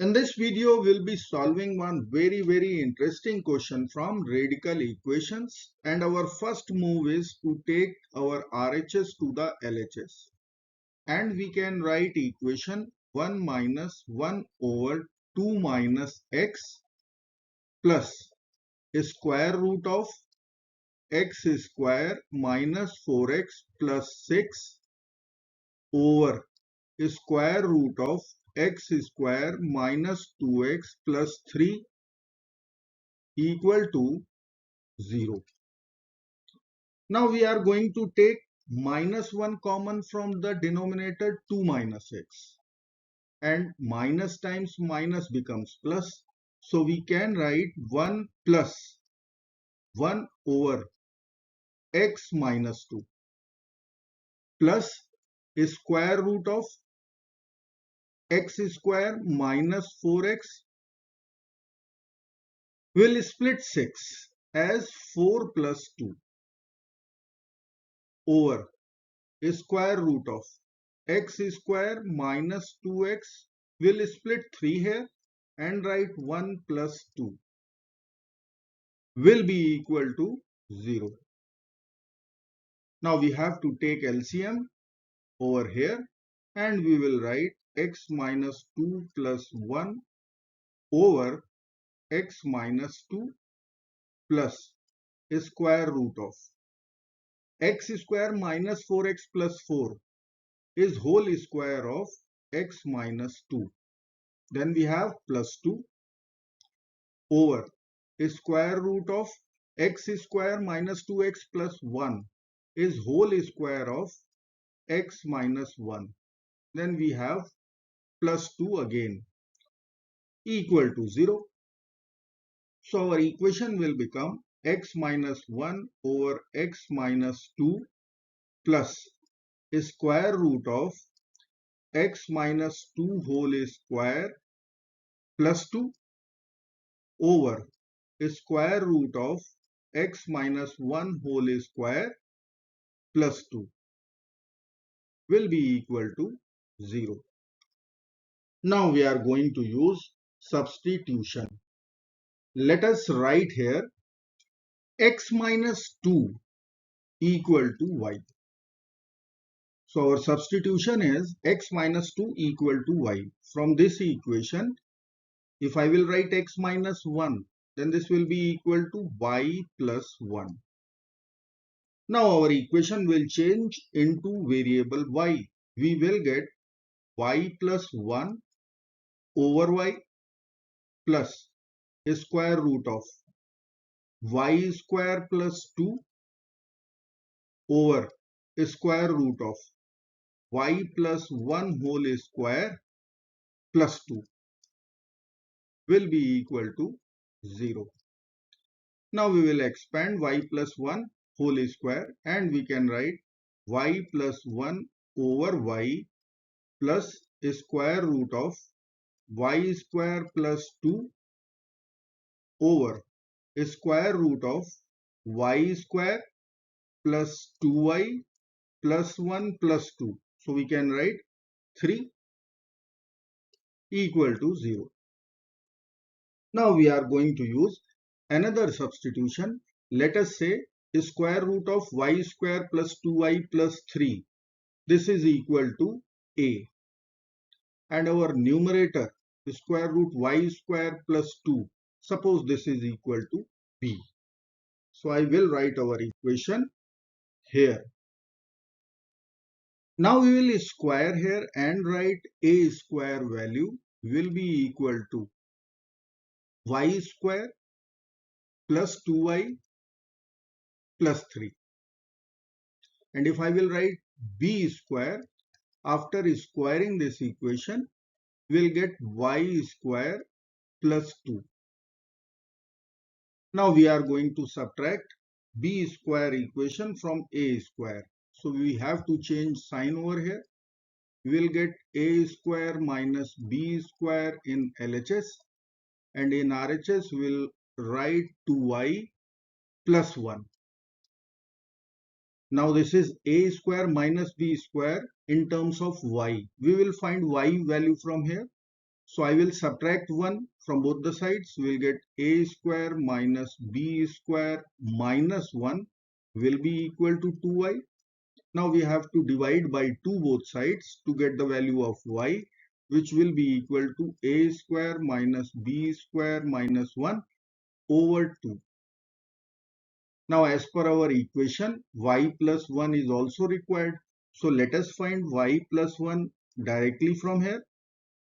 In this video, we'll be solving one very interesting question from radical equations, and our first move is to take our RHS to the LHS, and we can write equation 1 minus 1 over 2 minus x plus square root of x square minus 4x plus 6 over square root of x square minus 2x plus 3 equal to 0. Now we are going to take minus 1 common from the denominator 2 minus x, and minus times minus becomes plus. So we can write 1 plus 1 over x minus 2 plus square root of x square minus 4x will split 6 as 4 plus 2 over square root of x square minus 2x will split 3 here and write 1 plus 2 will be equal to 0. Now we have to take LCM over here, and we will write x minus 2 plus 1 over x minus 2 plus square root of x square minus 4x plus 4 is whole square of x minus 2. Then we have plus 2 over square root of x square minus 2x plus 1 is whole square of x minus 1. Then we have plus 2 again equal to 0. So our equation will become x minus 1 over x minus 2 plus square root of x minus 2 whole square plus 2 over square root of x minus 1 whole square plus 2 will be equal to 0. Now we are going to use substitution. Let us write here x minus 2 equal to y. So our substitution is x minus 2 equal to y. From this equation, if I will write x minus 1, then this will be equal to y plus 1. Now our equation will change into variable y. We will get y plus 1 over y plus square root of y square plus 2 over square root of y plus 1 whole square plus 2 will be equal to 0. Now we will expand y plus 1 whole square, and we can write y plus 1 over y plus square root of y square plus 2 over square root of y square plus 2y plus 1 plus 2. So we can write 3 equal to 0. Now we are going to use another substitution. Let us say square root of y square plus 2y plus 3. This is equal to a. And our numerator square root y square plus 2. Suppose this is equal to b. So I will write our equation here. Now we will square here and write a square value will be equal to y square plus 2y plus 3. And if I will write b square, after squaring this equation, we will get y square plus 2. Now we are going to subtract b square equation from a square. So we have to change sign over here. We will get a square minus b square in LHS, and in RHS we will write 2y plus 1. Now this is a square minus b square in terms of y. We will find y value from here. So I will subtract 1 from both the sides. We will get a square minus b square minus 1 will be equal to 2y. Now we have to divide by 2 both sides to get the value of y, which will be equal to a square minus b square minus 1 over 2. Now as per our equation, y plus 1 is also required. So let us find y plus 1 directly from here.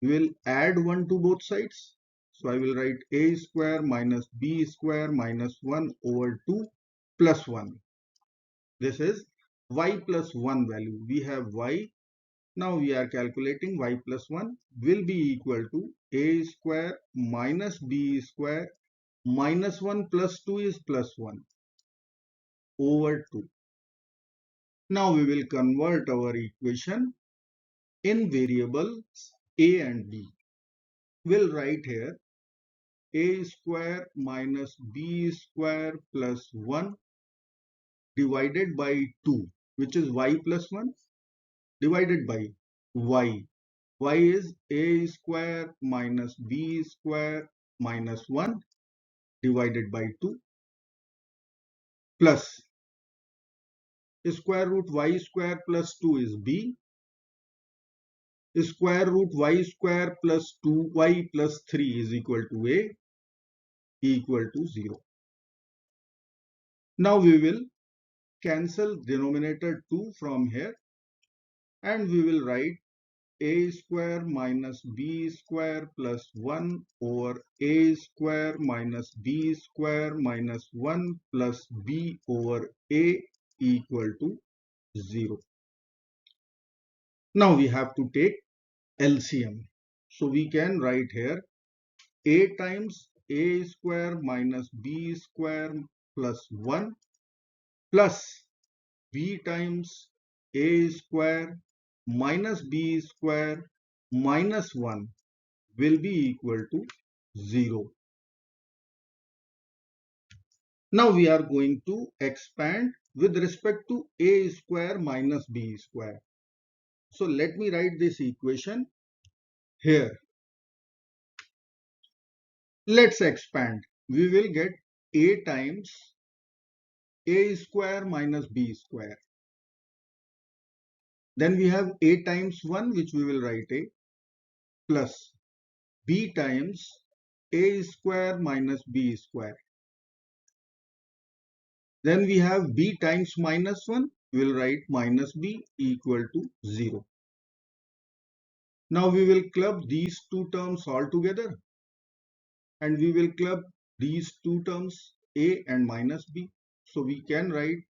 We will add 1 to both sides. So I will write a square minus b square minus 1 over 2 plus 1. This is y plus 1 value. We have y. Now we are calculating y plus 1 will be equal to a square minus b square minus 1 plus 2 is plus 1 over 2. Now we will convert our equation in variables a and b. We'll write here a square minus b square plus 1 divided by 2, which is y plus 1, divided by y. Y is a square minus b square minus 1 divided by 2 plus square root y square plus 2 is b, square root y square plus 2y plus 3 is equal to a, equal to 0. Now we will cancel denominator 2 from here and we will write a square minus b square plus 1 over a square minus b square minus 1 plus b over a equal to 0. Now we have to take LCM. So we can write here a times a square minus b square plus 1 plus b times a square minus b square minus 1 will be equal to 0. Now we are going to expand with respect to a square minus b square. So let me write this equation here. Let's expand. We will get a times a square minus b square. Then we have a times 1, which we will write a, plus b times a square minus b square. Then we have b times minus 1, we will write minus b equal to 0. Now we will club these two terms all together and we will club these two terms a and minus b. So we can write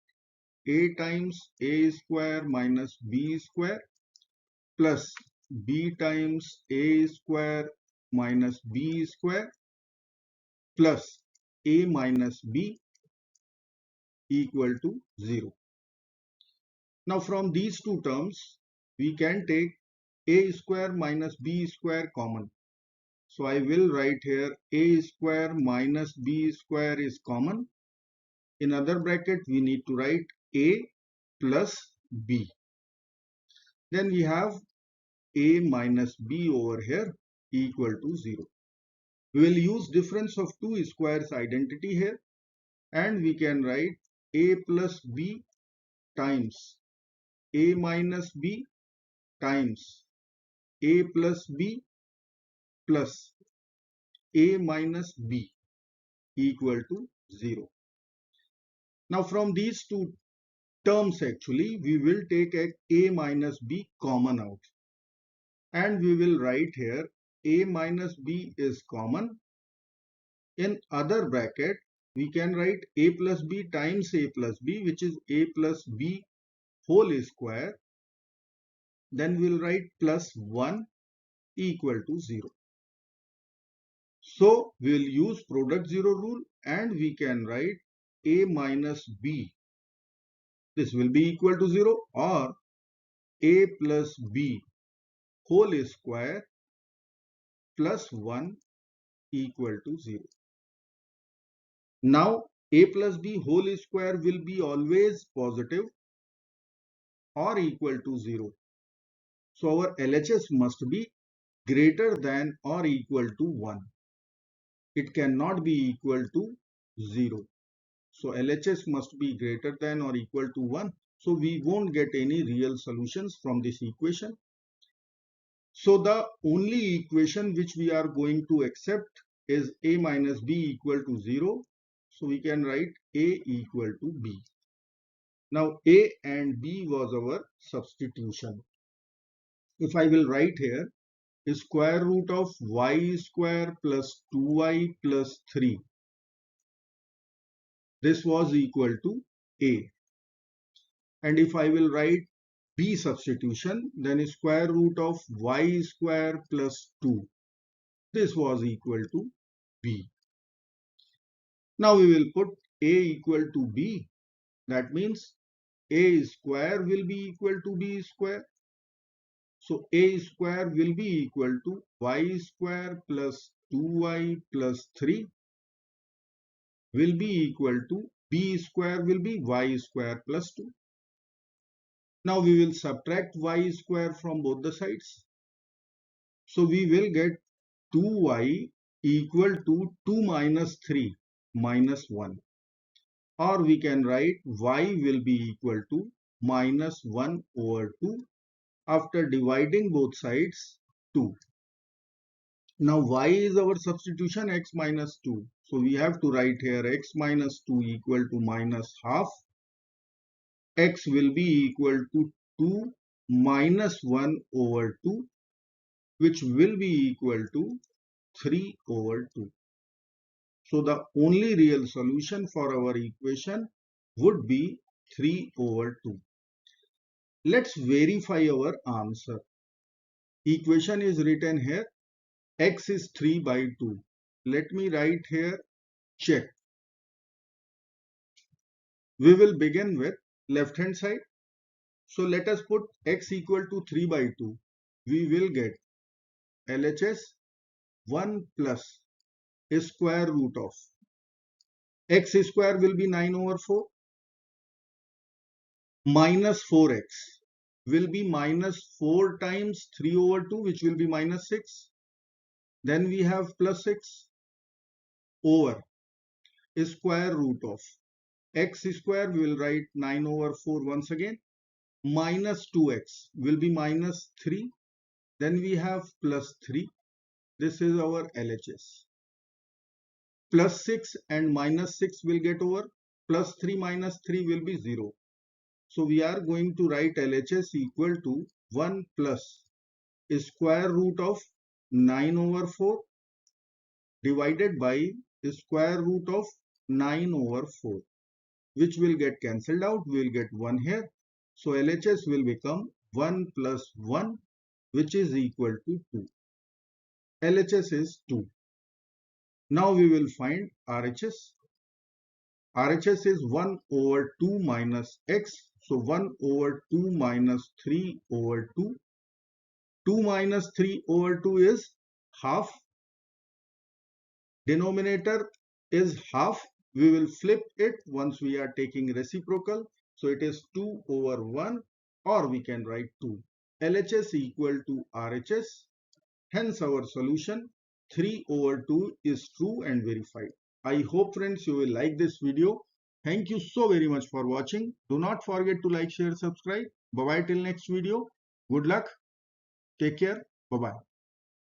a times a square minus b square plus b times a square minus b square plus a minus b equal to 0. Now from these two terms we can take a square minus b square common. So I will write here a square minus b square is common. In other bracket we need to write a plus b. Then we have a minus b over here equal to 0. We will use difference of two squares identity here and we can write a plus b times a minus b times a plus b plus a minus b equal to 0. Now from these two terms actually we will take a minus b common out and we will write here a minus b is common. In other bracket we can write a plus b times a plus b, which is a plus b whole square. Then we'll write plus 1 equal to 0. So we'll use product 0 rule and we can write a minus b. This will be equal to 0 or a plus b whole square plus 1 equal to 0. Now a plus b whole square will be always positive or equal to 0. So our LHS must be greater than or equal to 1. It cannot be equal to 0. So LHS must be greater than or equal to 1. So we won't get any real solutions from this equation. So the only equation which we are going to accept is a minus b equal to 0. So we can write a equal to b. Now a and b was our substitution. If I will write here, square root of y square plus 2y plus 3. This was equal to a. And if I will write b substitution, then square root of y square plus 2. This was equal to b. Now we will put a equal to b. That means a square will be equal to b square. So a square will be equal to y square plus 2y plus 3 will be equal to b square will be y square plus 2. Now we will subtract y square from both the sides. So we will get 2y equal to 2 minus 3 minus 1. Or we can write y will be equal to minus 1 over 2 after dividing both sides 2. Now y is our substitution x minus 2. So we have to write here x minus 2 equal to minus half. X will be equal to 2 minus 1 over 2, which will be equal to 3 over 2. So the only real solution for our equation would be 3 over 2. Let's verify our answer. Equation is written here. X is 3 by 2. Let me write here check. We will begin with left hand side. So let us put x equal to 3 by 2. We will get LHS 1 plus square root of x square will be 9 over 4 minus 4x will be minus 4 times 3 over 2, which will be minus 6. Then we have plus 6 over square root of x square. We will write 9 over 4 once again. Minus 2x will be minus 3. Then we have plus 3. This is our LHS. Plus 6 and minus 6 will get over. Plus 3 minus 3 will be 0. So we are going to write LHS equal to 1 plus square root of 9 over 4 divided by square root of 9 over 4, which will get cancelled out. We will get 1 here. So LHS will become 1 plus 1, which is equal to 2. LHS is 2. Now we will find RHS. RHS is 1 over 2 minus x. So 1 over 2 minus 3 over 2. 2 minus 3 over 2 is half. Denominator is half. We will flip it once we are taking reciprocal. So it is 2 over 1, or we can write 2. LHS equal to RHS. Hence our solution 3 over 2 is true and verified. I hope friends you will like this video. Thank you so very much for watching. Do not forget to like, share, subscribe. Bye bye till next video. Good luck. Take care. Bye bye.